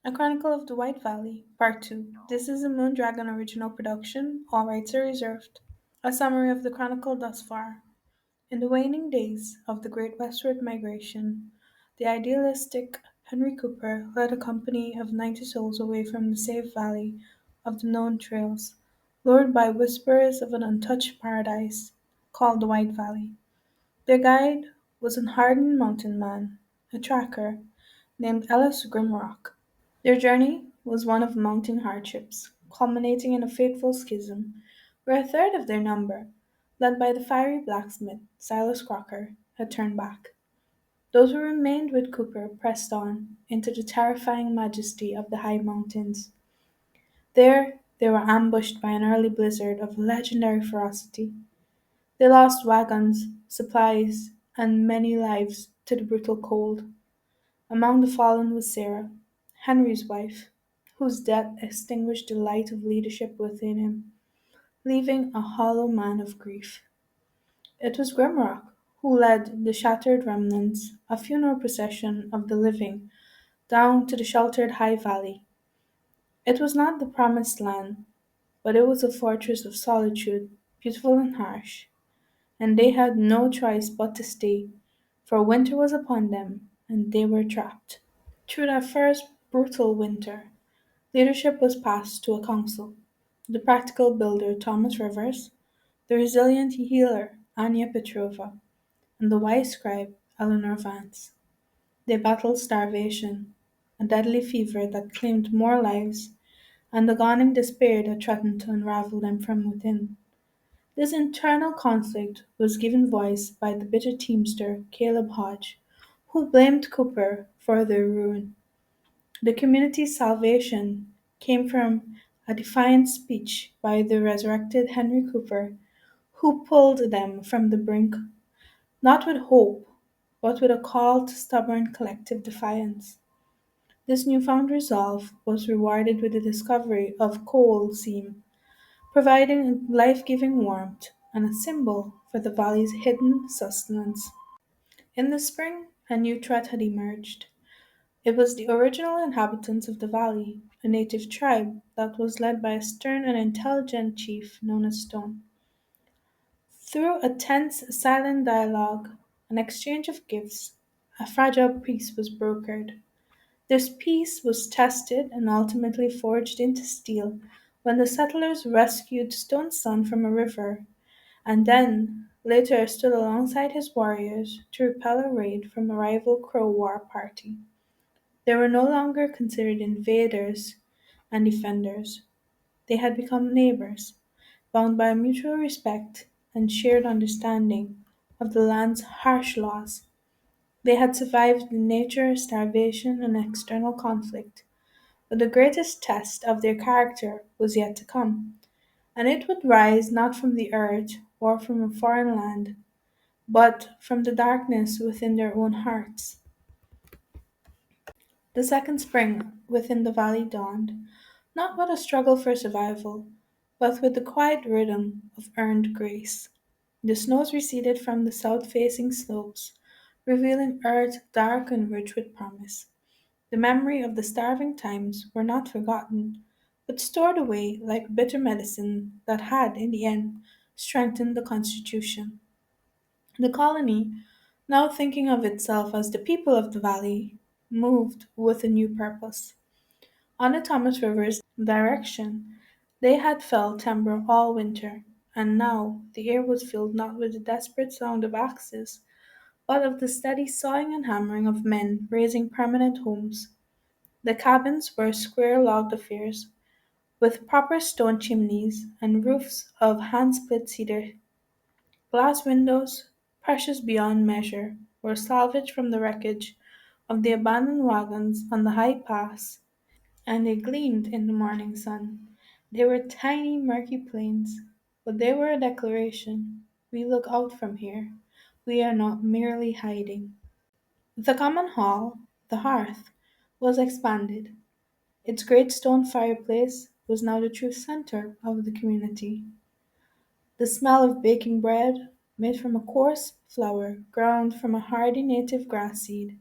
A Chronicle of the White Valley, Part 2. This is a Moondragon original production. All rights are reserved. A summary of the Chronicle thus far. In the waning days of the Great Westward Migration, the idealistic Henry Cooper led a company of 90 souls away from the safe valley of the known trails, lured by whispers of an untouched paradise called the White Valley. Their guide was an hardened mountain man, a tracker, named Ellis Grimrock. Their journey was one of mounting hardships, culminating in a fateful schism, where a third of their number, led by the fiery blacksmith, Silas Crocker, had turned back. Those who remained with Cooper pressed on into the terrifying majesty of the high mountains. There they were ambushed by an early blizzard of legendary ferocity. They lost wagons, supplies, and many lives to the brutal cold. Among the fallen was Sarah, Henry's wife, whose death extinguished the light of leadership within him, leaving a hollow man of grief. It was Grimrock who led the shattered remnants, a funeral procession of the living, down to the sheltered high valley. It was not the promised land, but it was a fortress of solitude, beautiful and harsh, and they had no choice but to stay, for winter was upon them, and they were trapped. Through that first brutal winter, leadership was passed to a council: the practical builder Thomas Rivers, the resilient healer Anya Petrova, and the wise scribe Eleanor Vance. They battled starvation, a deadly fever that claimed more lives, and the dawning despair that threatened to unravel them from within. This internal conflict was given voice by the bitter teamster Caleb Hodge, who blamed Cooper for their ruin. The community's salvation came from a defiant speech by the resurrected Henry Cooper, who pulled them from the brink, not with hope, but with a call to stubborn collective defiance. This newfound resolve was rewarded with the discovery of coal seam, providing life giving warmth and a symbol for the valley's hidden sustenance. In the spring, a new threat had emerged. It was the original inhabitants of the valley, a native tribe that was led by a stern and intelligent chief known as Stone. Through a tense, silent dialogue, an exchange of gifts, a fragile peace was brokered. This peace was tested and ultimately forged into steel when the settlers rescued Stone's son from a river, and then later stood alongside his warriors to repel a raid from a rival Crow war party. They were no longer considered invaders and defenders. They had become neighbors, bound by a mutual respect and shared understanding of the land's harsh laws. They had survived nature, starvation, and external conflict, but the greatest test of their character was yet to come, and it would rise not from the earth or from a foreign land, but from the darkness within their own hearts. The second spring within the valley dawned, not with a struggle for survival, but with the quiet rhythm of earned grace. The snows receded from the south facing slopes, revealing earth dark and rich with promise. The memory of the starving times were not forgotten, but stored away like bitter medicine that had, in the end, strengthened the Constitution. The colony, now thinking of itself as the people of the valley, moved with a new purpose. Under Thomas Rivers' direction, they had felled timber all winter, and now the air was filled not with the desperate sound of axes, but of the steady sawing and hammering of men raising permanent homes. The cabins were square logged affairs, with proper stone chimneys and roofs of hand split cedar. Glass windows, precious beyond measure, were salvaged from the wreckage of the abandoned wagons on the high pass, and they gleamed in the morning sun. They were tiny, murky plains, but they were a declaration. We look out from here. We are not merely hiding. The common hall, the hearth, was expanded. Its great stone fireplace was now the true center of the community. The smell of baking bread, made from a coarse flour ground from a hardy native grass seed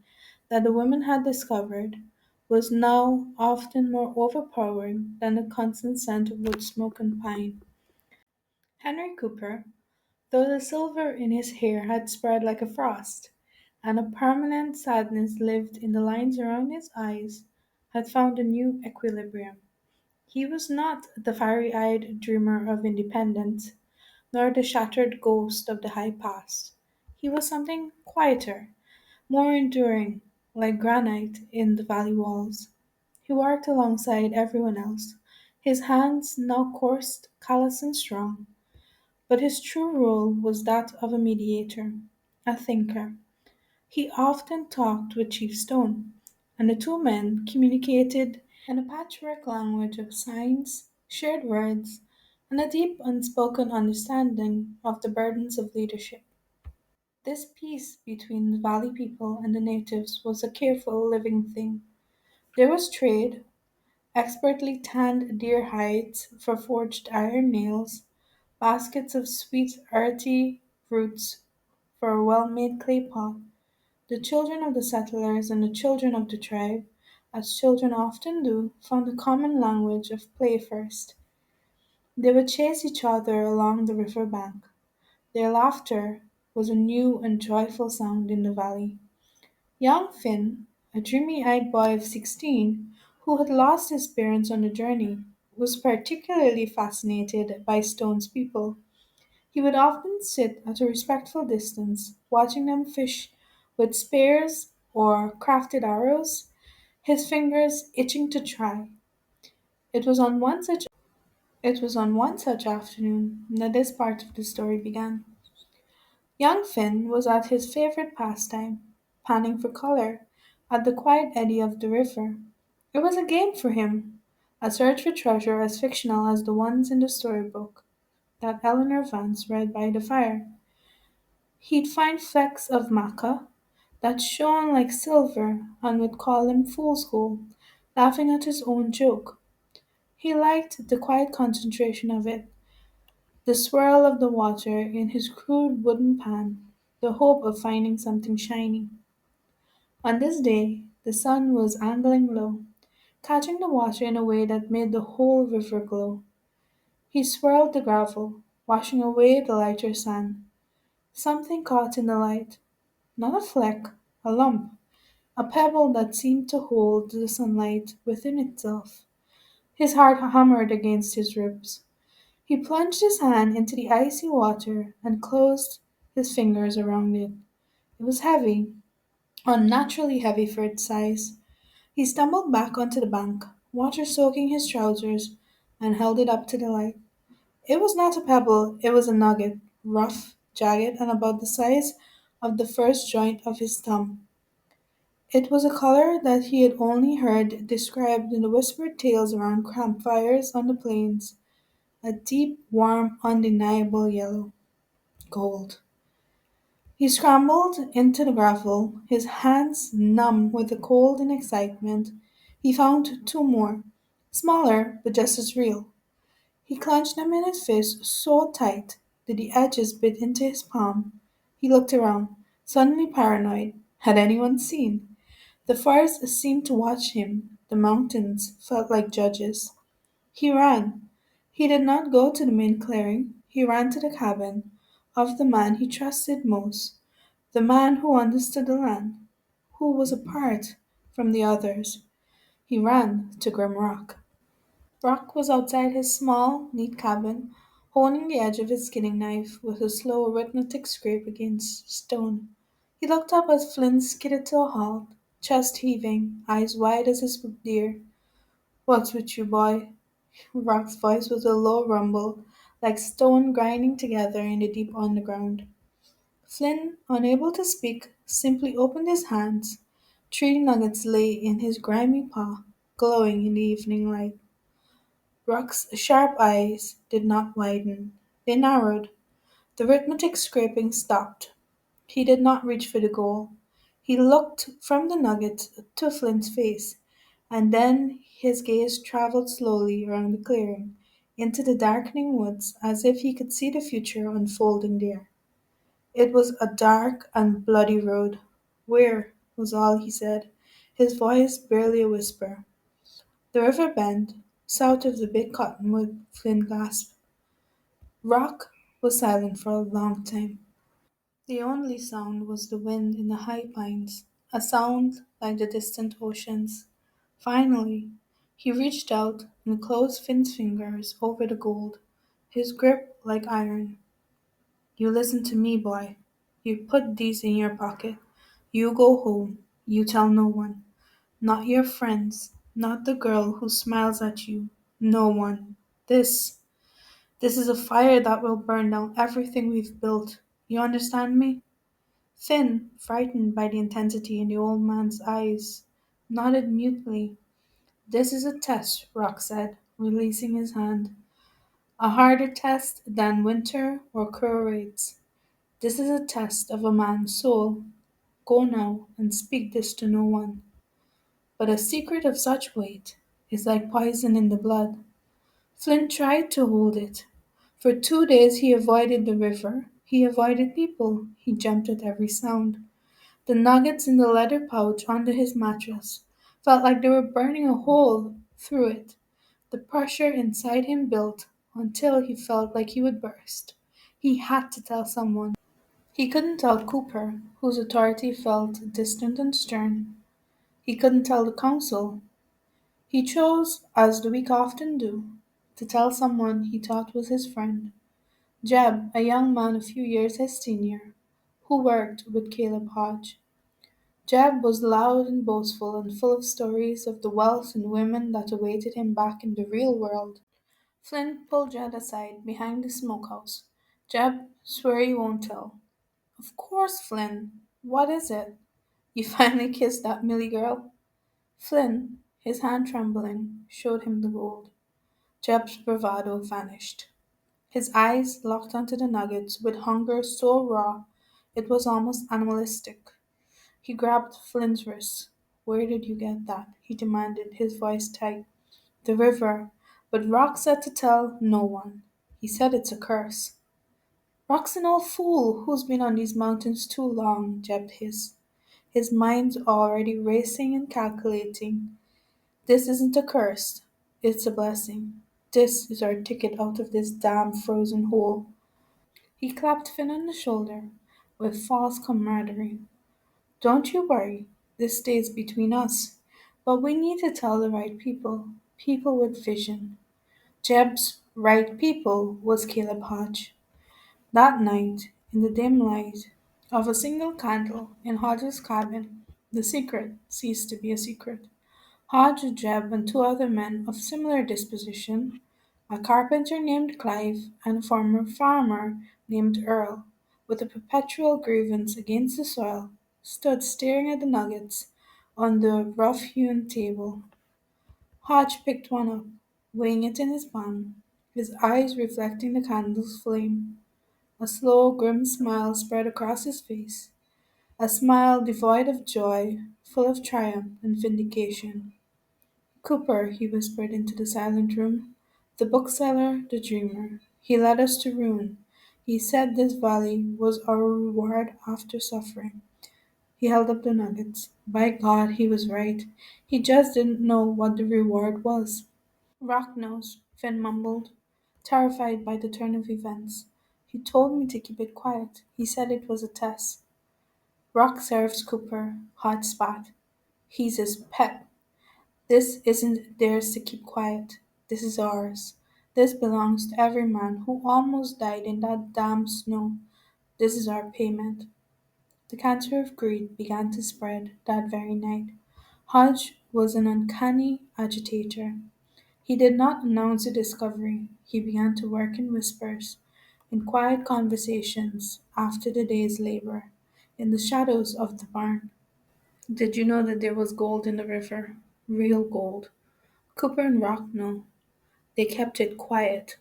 that the women had discovered, was now often more overpowering than the constant scent of wood smoke and pine. Henry Cooper, though the silver in his hair had spread like a frost, and a permanent sadness lived in the lines around his eyes, had found a new equilibrium. He was not the fiery eyed dreamer of independence, nor the shattered ghost of the high past. He was something quieter, more enduring, like granite in the valley walls. He worked alongside everyone else, his hands now coarse, callous, and strong, but his true role was that of a mediator, a thinker. He often talked with Chief Stone, and the two men communicated in a patchwork language of signs, shared words, and a deep unspoken understanding of the burdens of leadership. This peace between the valley people and the natives was a careful living thing. There was trade, expertly tanned deer hides for forged iron nails, baskets of sweet earthy roots for a well made clay pot. The children of the settlers and the children of the tribe, as children often do, found a common language of play first. They would chase each other along the river bank. Their laughter was a new and joyful sound in the valley. Young Finn, a dreamy eyed boy of 16, who had lost his parents on the journey, was particularly fascinated by Stone's people. He would often sit at a respectful distance, watching them fish with spears or crafted arrows, his fingers itching to try. It was on one such it was on one such afternoon that this part of the story began. Young Finn was at his favorite pastime, panning for color, at the quiet eddy of the river. It was a game for him, a search for treasure as fictional as the ones in the storybook that Eleanor Vance read by the fire. He'd find flecks of maca that shone like silver and would call them fool's gold, laughing at his own joke. He liked the quiet concentration of it, the swirl of the water in his crude wooden pan, the hope of finding something shiny. On this day, the sun was angling low, catching the water in a way that made the whole river glow. He swirled the gravel, washing away the lighter sand. Something caught in the light, not a fleck, a lump, a pebble that seemed to hold the sunlight within itself. His heart hammered against his ribs. He plunged his hand into the icy water and closed his fingers around it. It was heavy, unnaturally heavy for its size. He stumbled back onto the bank, water soaking his trousers, and held it up to the light. It was not a pebble, it was a nugget, rough, jagged, and about the size of the first joint of his thumb. It was a color that he had only heard described in the whispered tales around campfires on the plains, a deep, warm, undeniable yellow. Gold. He scrambled into the gravel, his hands numb with the cold and excitement. He found two more, smaller but just as real. He clenched them in his fist so tight that the edges bit into his palm. He looked around, suddenly paranoid. Had anyone seen? The forest seemed to watch him. The mountains felt like judges. He ran. He did not go to the main clearing. He ran to the cabin of the man he trusted most, the man who understood the land, who was apart from the others. He ran to Grim Rock. Rock was outside his small, neat cabin, holding the edge of his skinning knife with a slow, rhythmic scrape against stone. He looked up as Flynn skidded to a halt, chest heaving, eyes wide as a spooked deer. "What's with you, boy?" Rock's voice was a low rumble, like stone grinding together in the deep underground. Flynn, unable to speak, simply opened his hands. 3 nuggets lay in his grimy paw, glowing in the evening light. Rock's sharp eyes did not widen. They narrowed. The rhythmic scraping stopped. He did not reach for the goal. He looked from the nugget to Flynn's face, and then his gaze traveled slowly around the clearing, into the darkening woods, as if he could see the future unfolding there. It was a dark and bloody road. "Where?" was all he said. his voice barely a whisper. The river bend, south of the big cottonwood, Flynn gasped. Rock was silent for a long time. The only sound was the wind in the high pines, a sound like the distant oceans. Finally, he reached out and closed Finn's fingers over the gold, his grip like iron. You listen to me, boy. You put these in your pocket. You go home. You tell no one. Not your friends. Not the girl who smiles at you. No one. This. This is a fire that will burn down everything we've built. You understand me? Finn, frightened by the intensity in the old man's eyes, nodded mutely. This is a test, Rock said, releasing his hand. A harder test than winter or cruel raids. This is a test of a man's soul. Go now and speak this to no one. But a secret of such weight is like poison in the blood. Flint tried to hold it. For 2 days he avoided the river. He avoided people. He jumped at every sound. The nuggets in the leather pouch under his mattress felt like they were burning a hole through it. The pressure inside him built until he felt like he would burst. He had to tell someone. He couldn't tell Cooper, whose authority felt distant and stern. He couldn't tell the council. He chose, as the weak often do, to tell someone he thought was his friend. Jeb, a young man a few years his senior, who worked with Caleb Hodge. Jeb was loud and boastful and full of stories of the wealth and women that awaited him back in the real world. Flint pulled Jed aside behind the smokehouse. Jeb, swear you won't tell. Of course, Flynn. What is it? You finally kissed that Millie girl? Flynn, his hand trembling, showed him the gold. Jeb's bravado vanished. His eyes locked onto the nuggets with hunger so raw it was almost animalistic. He grabbed Flynn's wrist. Where did you get that? He demanded, his voice tight. The river. But Rock said to tell no one. He said it's a curse. Rock's an old fool who's been on these mountains too long, Jeb hissed. His mind's already racing and calculating. This isn't a curse. It's a blessing. This is our ticket out of this damn frozen hole. He clapped Finn on the shoulder with false camaraderie. Don't you worry. This stays between us. But we need to tell the right people. People with vision. Jeb's right people was Caleb Hodge. That night, in the dim light of a single candle in Hodge's cabin, the secret ceased to be a secret. Hodge, Jeb, and two other men of similar disposition, a carpenter named Clive and a former farmer named Earl, with a perpetual grievance against the soil, stood staring at the nuggets on the rough-hewn table. Hodge picked one up, weighing it in his palm, his eyes reflecting the candle's flame. A slow, grim smile spread across his face, a smile devoid of joy, full of triumph and vindication. Cooper, he whispered into the silent room, the bookseller, the dreamer. He led us to ruin. He said this valley was our reward after suffering. He held up the nuggets. By God, he was right. He just didn't know what the reward was. Rock knows, Finn mumbled, terrified by the turn of events. He told me to keep it quiet. He said it was a test. Rock serves Cooper, hot spot. He's his pet. This isn't theirs to keep quiet. This is ours. This belongs to every man who almost died in that damn snow. This is our payment. The cancer of greed began to spread that very night. Hodge was an uncanny agitator. He did not announce the discovery. He began to work in whispers, in quiet conversations after the day's labor, in the shadows of the barn. Did you know that there was gold in the river? Real gold. Cooper and Rock know. They kept it quiet,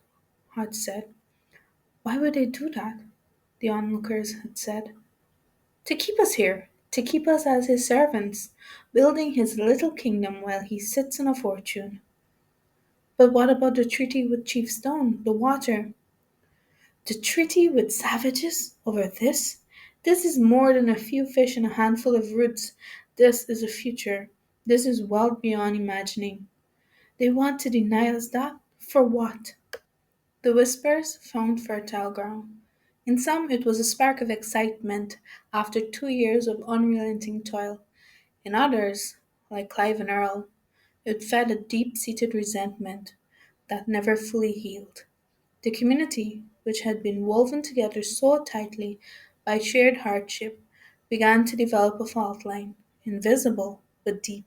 Hodge said. Why would they do that? The onlookers had said. To keep us here, to keep us as his servants, building his little kingdom while he sits on a fortune. But what about the treaty with Chief Stone, the water? The treaty with savages over this? This is more than a few fish and a handful of roots. This is a future. This is well beyond imagining. They want to deny us that? For what? The whispers found fertile ground. In some, it was a spark of excitement after 2 years of unrelenting toil. In others, like Clive and Earl, it fed a deep seated resentment that never fully healed. The community, which had been woven together so tightly by shared hardship, began to develop a fault line, invisible but deep,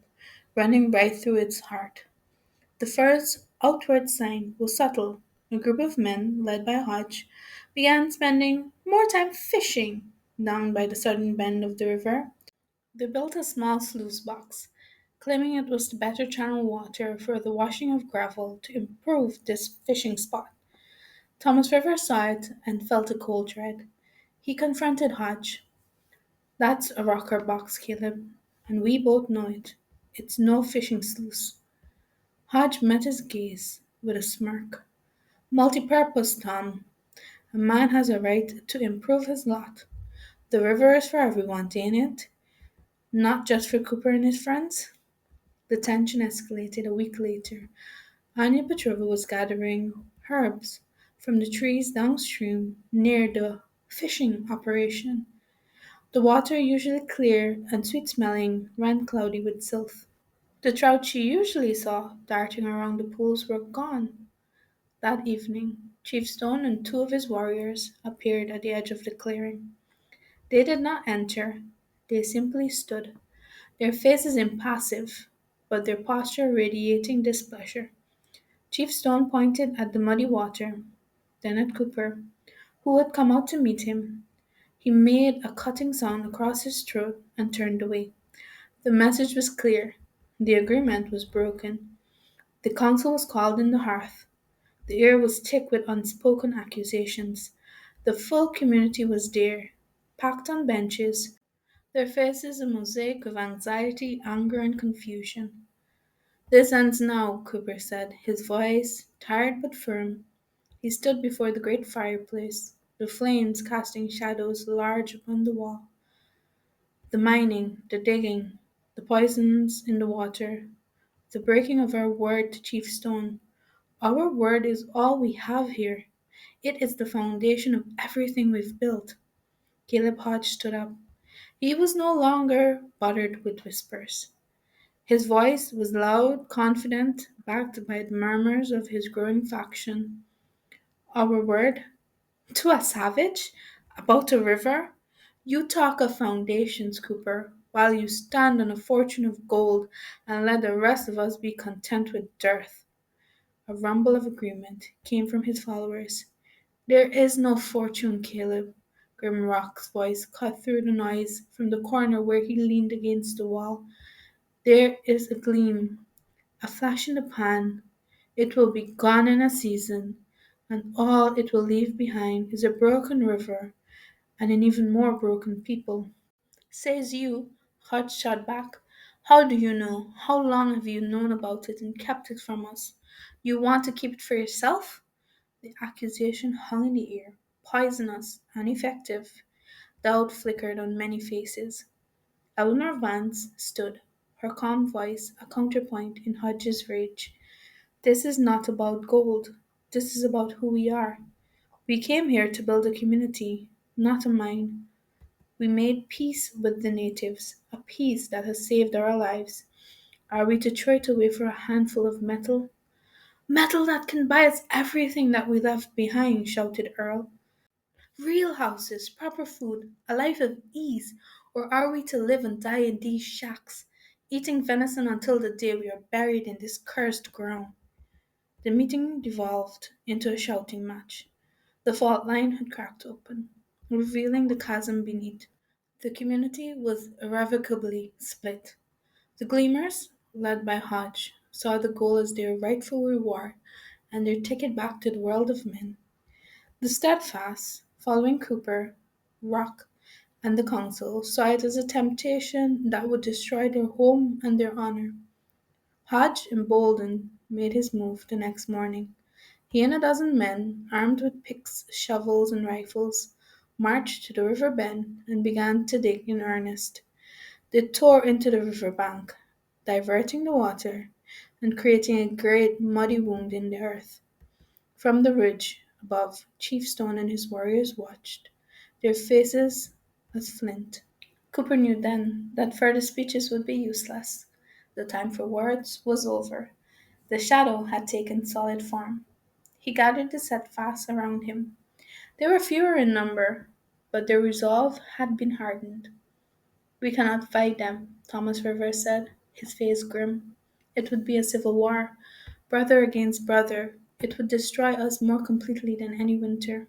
running right through its heart. The first outward sign was subtle. A group of men, led by Hodge, began spending more time fishing down by the southern bend of the river. They built a small sluice box, claiming it was to better channel water for the washing of gravel to improve this fishing spot. Thomas Rivers saw it and felt a cold dread. He confronted Hodge. That's a rocker box, Caleb, and we both know it. It's no fishing sluice. Hodge met his gaze with a smirk. Multi-purpose, Tom. A man has a right to improve his lot. The river is for everyone, ain't it? Not just for Cooper and his friends? The tension escalated a week later. Anya Petrova was gathering herbs from the trees downstream near the fishing operation. The water, usually clear and sweet smelling, ran cloudy with silt. The trout she usually saw darting around the pools were gone. That evening, Chief Stone and two of his warriors appeared at the edge of the clearing. They did not enter, they simply stood, their faces impassive, but their posture radiating displeasure. Chief Stone pointed at the muddy water, then at Cooper, who had come out to meet him. He made a cutting sound across his throat and turned away. The message was clear. The agreement was broken. The council was called in the hearth. The air was thick with unspoken accusations. The full community was there, packed on benches, their faces a mosaic of anxiety, anger, and confusion. This ends now, Cooper said, his voice tired but firm. He stood before the great fireplace, the flames casting shadows large upon the wall. The mining, the digging, the poisons in the water, the breaking of our word to Chief Stone. Our word is all we have here. It is the foundation of everything we've built. Caleb Hodge stood up. He was no longer bothered with whispers. His voice was loud, confident, backed by the murmurs of his growing faction. Our word? To a savage? About a river? You talk of foundations, Cooper, while you stand on a fortune of gold and let the rest of us be content with dearth. A rumble of agreement came from his followers. There is no fortune, Caleb. Grimrock's voice cut through the noise from the corner where he leaned against the wall. There is a gleam, a flash in the pan. It will be gone in a season, and all it will leave behind is a broken river and an even more broken people. Says you, Hodge shot back. How do you know? How long have you known about it and kept it from us? You want to keep it for yourself? The accusation hung in the air, poisonous and effective. Doubt flickered on many faces. Eleanor Vance stood, her calm voice a counterpoint in Hodge's rage. This is not about gold. This is about who we are. We came here to build a community, not a mine. We made peace with the natives, a peace that has saved our lives. Are we to throw it away for a handful of metal? Metal that can buy us everything that we left behind, shouted Earl. Real houses, proper food, a life of ease, or are we to live and die in these shacks, eating venison until the day we are buried in this cursed ground? The meeting devolved into a shouting match. The fault line had cracked open, revealing the chasm beneath. The community was irrevocably split. The Gleamers, led by Hodge, saw the goal as their rightful reward and their ticket back to the world of men. The Steadfast, following Cooper, Rock, and the Council, saw it as a temptation that would destroy their home and their honor. Hodge, emboldened, made his move the next morning. He and a dozen men, armed with picks, shovels, and rifles, marched to the river bend and began to dig in earnest. They tore into the river bank. diverting the water and creating a great muddy wound in the earth. From the ridge above, Chief Stone and his warriors watched, their faces as flint. Cooper knew then that further speeches would be useless. The time for words was over. The shadow had taken solid form. He gathered the steadfast around him. They were fewer in number, but their resolve had been hardened. We cannot fight them, Thomas Rivers said, his face grim. It would be a civil war, brother against brother. It would destroy us more completely than any winter.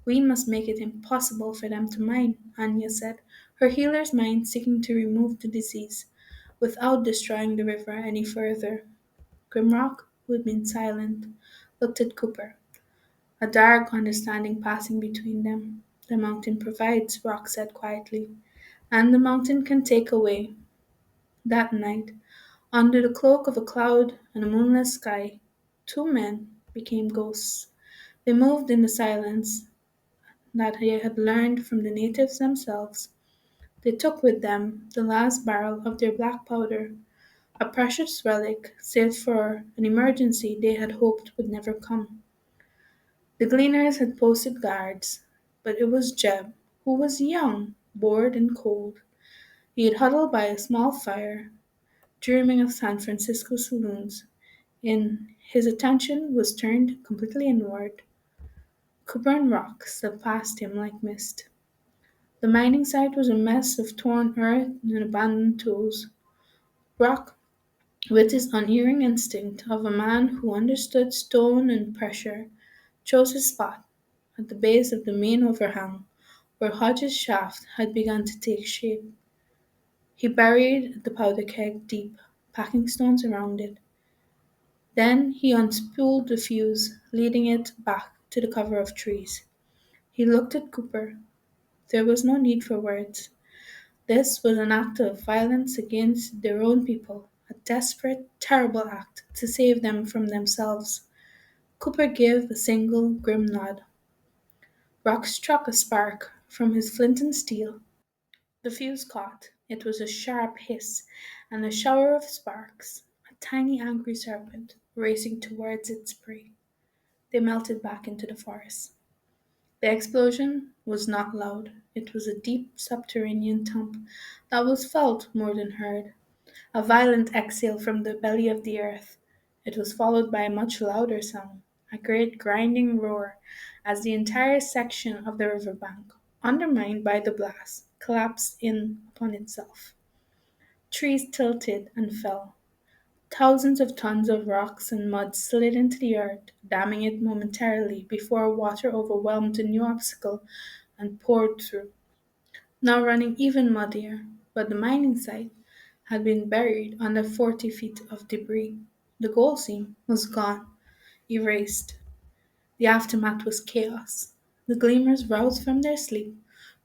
We must make it impossible for them to mine, Anya said, her healer's mind seeking to remove the disease without destroying the river any further. Grimrock, who had been silent, looked at Cooper, a dark understanding passing between them. The mountain provides, Rock said quietly, and the mountain can take away. That night, under the cloak of a cloud and a moonless sky, two men became ghosts. They moved in the silence that they had learned from the natives themselves. They took with them the last barrel of their black powder, a precious relic saved for an emergency they had hoped would never come. The gleaners had posted guards, but it was Jeb, who was young, bored, and cold. He had huddled by a small fire, dreaming of San Francisco saloons. His attention was turned completely inward. Cooper and Rock slipped past him like mist. The mining site was a mess of torn earth and abandoned tools. Rock, with his unerring instinct of a man who understood stone and pressure, chose his spot at the base of the main overhang where Hodge's shaft had begun to take shape. He buried the powder keg deep, packing stones around it. Then he unspooled the fuse, leading it back to the cover of trees. He looked at Cooper. There was no need for words. This was an act of violence against their own people, a desperate, terrible act to save them from themselves. Cooper gave a single grim nod. Rock struck a spark from his flint and steel. The fuse caught. It was a sharp hiss and a shower of sparks, a tiny angry serpent racing towards its prey. They melted back into the forest. The explosion was not loud. It was a deep subterranean thump that was felt more than heard, a violent exhale from the belly of the earth. It was followed by a much louder sound, a great grinding roar, as the entire section of the river bank, undermined by the blast, collapsed in upon itself. Trees tilted and fell. Thousands of tons of rocks and mud slid into the earth, damming it momentarily before water overwhelmed the new obstacle and poured through, now running even muddier. But the mining site had been buried under 40 feet of debris. The gold seam was gone, erased. The aftermath was chaos. The gleamers, roused from their sleep,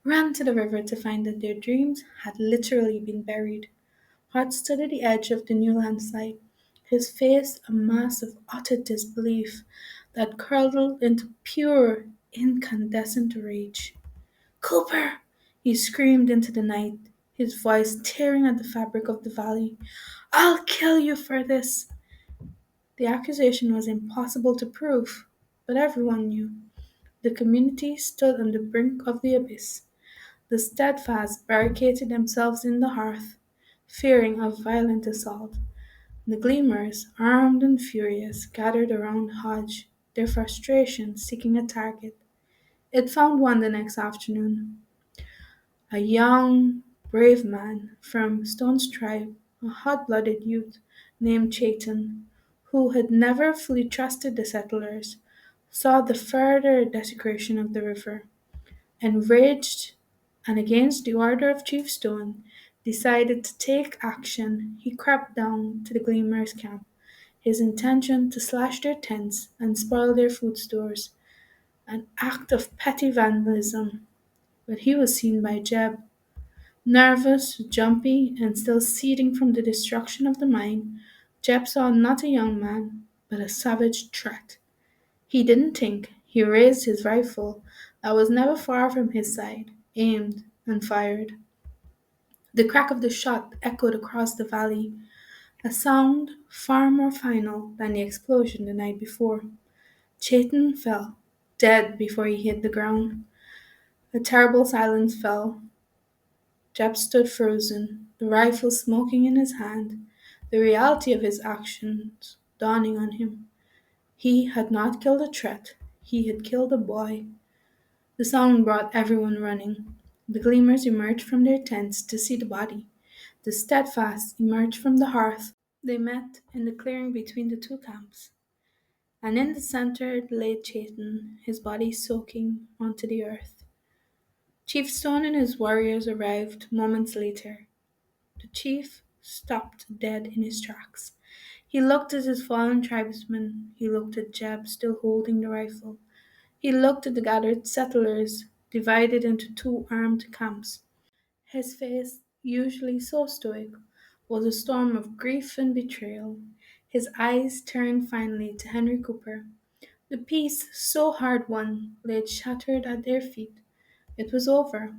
ran to the river to find that their dreams had literally been buried. Hart stood at the edge of the new landslide, his face a mass of utter disbelief that curdled into pure, incandescent rage. Cooper! He screamed into the night, his voice tearing at the fabric of the valley. I'll kill you for this! The accusation was impossible to prove, but everyone knew. The community stood on the brink of the abyss. The steadfast barricaded themselves in the hearth, fearing a violent assault. The gleamers, armed and furious, gathered around Hodge, their frustration seeking a target. It found one the next afternoon. A young, brave man from Stone's tribe, a hot-blooded youth named Chayton, who had never fully trusted the settlers, saw the further desecration of the river. Enraged, and against the order of Chief Stone, decided to take action. He crept down to the Gleamers' camp, his intention to slash their tents and spoil their food stores, an act of petty vandalism. But he was seen by Jeb. Nervous, jumpy, and still seething from the destruction of the mine, Jeb saw not a young man, but a savage threat. He didn't think. He raised his rifle, that was never far from his side, aimed, and fired. The crack of the shot echoed across the valley, a sound far more final than the explosion the night before. Chayton fell, dead before he hit the ground. A terrible silence fell. Jeb stood frozen, the rifle smoking in his hand, the reality of his actions dawning on him. He had not killed a threat, he had killed a boy. The sound brought everyone running. The gleamers emerged from their tents to see the body. The steadfast emerged from the hearth. They met in the clearing between the two camps, and in the center lay Chayton, his body soaking onto the earth. Chief Stone and his warriors arrived moments later. The chief stopped dead in his tracks. He looked at his fallen tribesmen. He looked at Jeb still holding the rifle. He looked at the gathered settlers, divided into two armed camps. His face, usually so stoic, was a storm of grief and betrayal. His eyes turned finally to Henry Cooper. The peace, so hard won, lay shattered at their feet. It was over.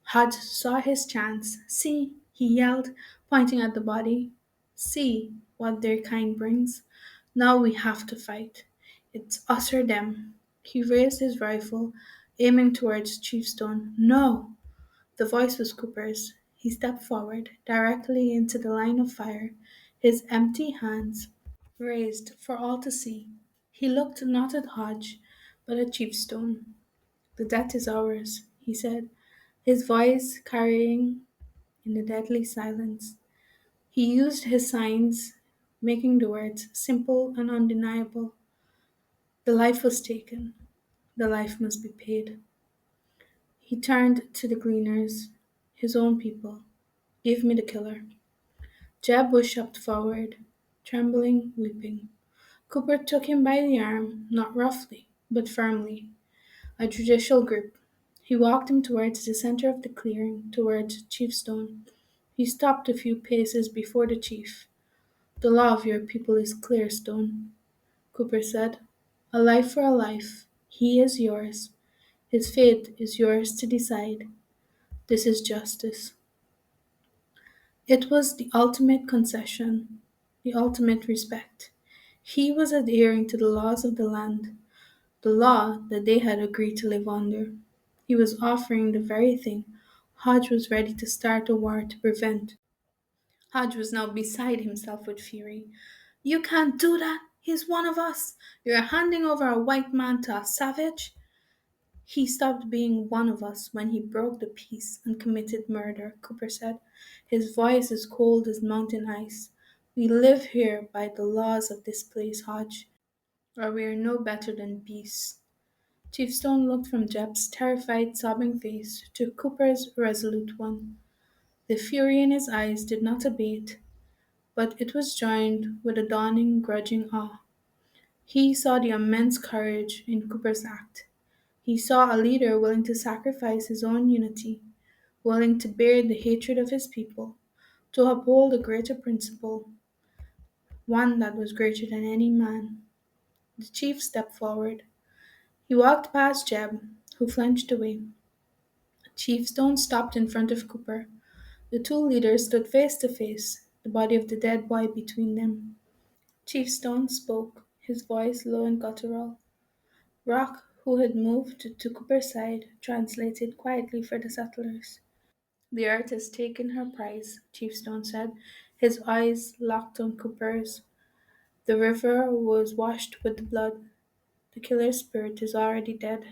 Hodge saw his chance. See, he yelled, pointing at the body. See what their kind brings. Now we have to fight. It's us or them. He raised his rifle, aiming towards Chiefstone. No! The voice was Cooper's. He stepped forward, directly into the line of fire, his empty hands raised for all to see. He looked not at Hodge, but at Chiefstone. The death is ours, he said, his voice carrying in the deadly silence. He used his signs, making the words simple and undeniable. The life was taken. The life must be paid. He turned to the gleaners, his own people. Give me the killer. Jeb was shoved forward, trembling, weeping. Cooper took him by the arm, not roughly, but firmly, a judicial grip. He walked him towards the center of the clearing, towards Chief Stone. He stopped a few paces before the chief. The law of your people is clear, Stone, Cooper said. A life for a life. He is yours. His fate is yours to decide. This is justice. It was the ultimate concession, the ultimate respect. He was adhering to the laws of the land, the law that they had agreed to live under. He was offering the very thing Hodge was ready to start a war to prevent. Hodge was now beside himself with fury. You can't do that. He's one of us. You're handing over a white man to a savage. He stopped being one of us when he broke the peace and committed murder, Cooper said, his voice as cold as mountain ice. We live here by the laws of this place, Hodge, or we are no better than beasts. Chief Stone looked from Jeb's terrified, sobbing face to Cooper's resolute one. The fury in his eyes did not abate, but it was joined with a dawning, grudging awe. He saw the immense courage in Cooper's act. He saw a leader willing to sacrifice his own unity, willing to bear the hatred of his people, to uphold a greater principle, one that was greater than any man. The chief stepped forward. He walked past Jeb, who flinched away. Chief Stone stopped in front of Cooper. The two leaders stood face to face, the body of the dead boy between them. Chief Stone spoke, his voice low and guttural. Rock, who had moved to Cooper's side, translated quietly for the settlers. The earth has taken her prize, Chief Stone said, his eyes locked on Cooper's. The river was washed with the blood. The killer's spirit is already dead.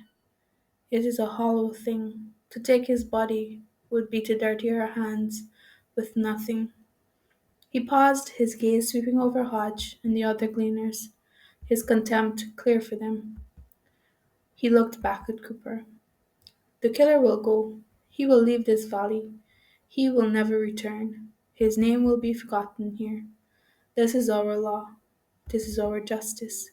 It is a hollow thing. To take his body would be to dirty our hands with nothing. He paused, his gaze sweeping over Hodge and the other gleaners, his contempt clear for them. He looked back at Cooper. The killer will go. He will leave this valley. He will never return. His name will be forgotten here. This is our law. This is our justice.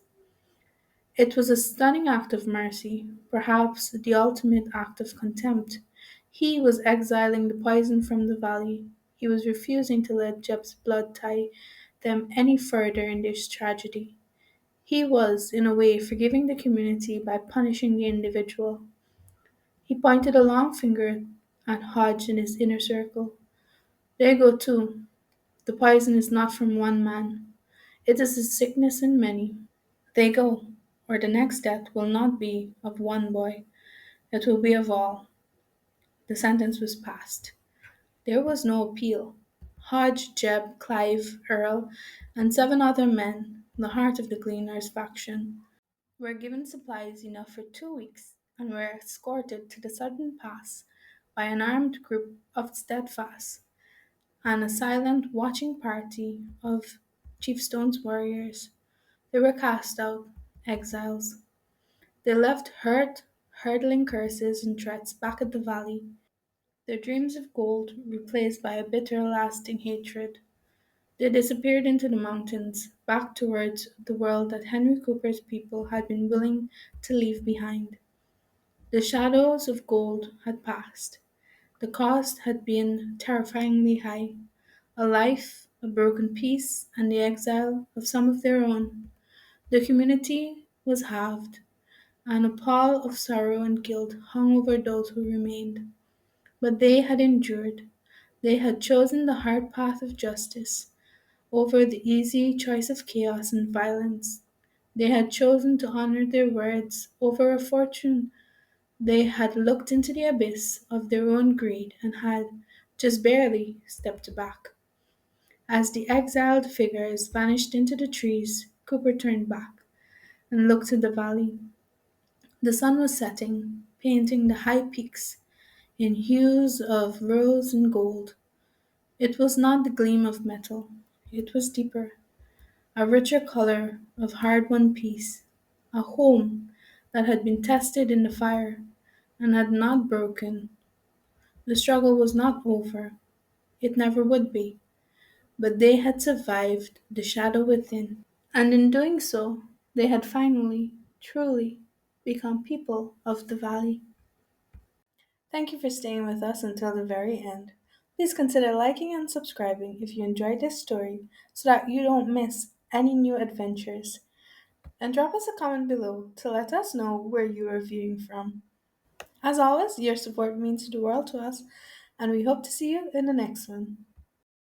It was a stunning act of mercy, perhaps the ultimate act of contempt. He was exiling the poison from the valley. He was refusing to let Jeb's blood tie them any further in this tragedy. He was, in a way, forgiving the community by punishing the individual. He pointed a long finger at Hodge in his inner circle. There go two. The poison is not from one man. It is a sickness in many. They go, or the next death will not be of one boy, it will be of all. The sentence was passed. There was no appeal. Hodge, Jeb, Clive, Earl, and 7 other men, the heart of the Gleaners faction, were given supplies enough for 2 weeks and were escorted to the southern pass by an armed group of steadfast and a silent watching party of Chief Stone's warriors. They were cast out, exiles. They left hurt, hurtling curses and threats back at the valley, their dreams of gold replaced by a bitter, lasting hatred. They disappeared into the mountains, back towards the world that Henry Cooper's people had been willing to leave behind. The shadows of gold had passed. The cost had been terrifyingly high. A life, a broken peace, and the exile of some of their own. The community was halved, and a pall of sorrow and guilt hung over those who remained. But they had endured. They had chosen the hard path of justice over the easy choice of chaos and violence. They had chosen to honor their words over a fortune. They had looked into the abyss of their own greed and had, just barely, stepped back. As the exiled figures vanished into the trees, Cooper turned back and looked at the valley. The sun was setting, painting the high peaks in hues of rose and gold. It was not the gleam of metal, it was deeper, a richer color of hard won peace, a home that had been tested in the fire and had not broken. The struggle was not over, it never would be, but they had survived the shadow within, and in doing so, they had finally, truly, become people of the valley. Thank you for staying with us until the very end. Please consider liking and subscribing if you enjoyed this story so that you don't miss any new adventures. And drop us a comment below to let us know where you are viewing from. As always, your support means the world to us, and we hope to see you in the next one.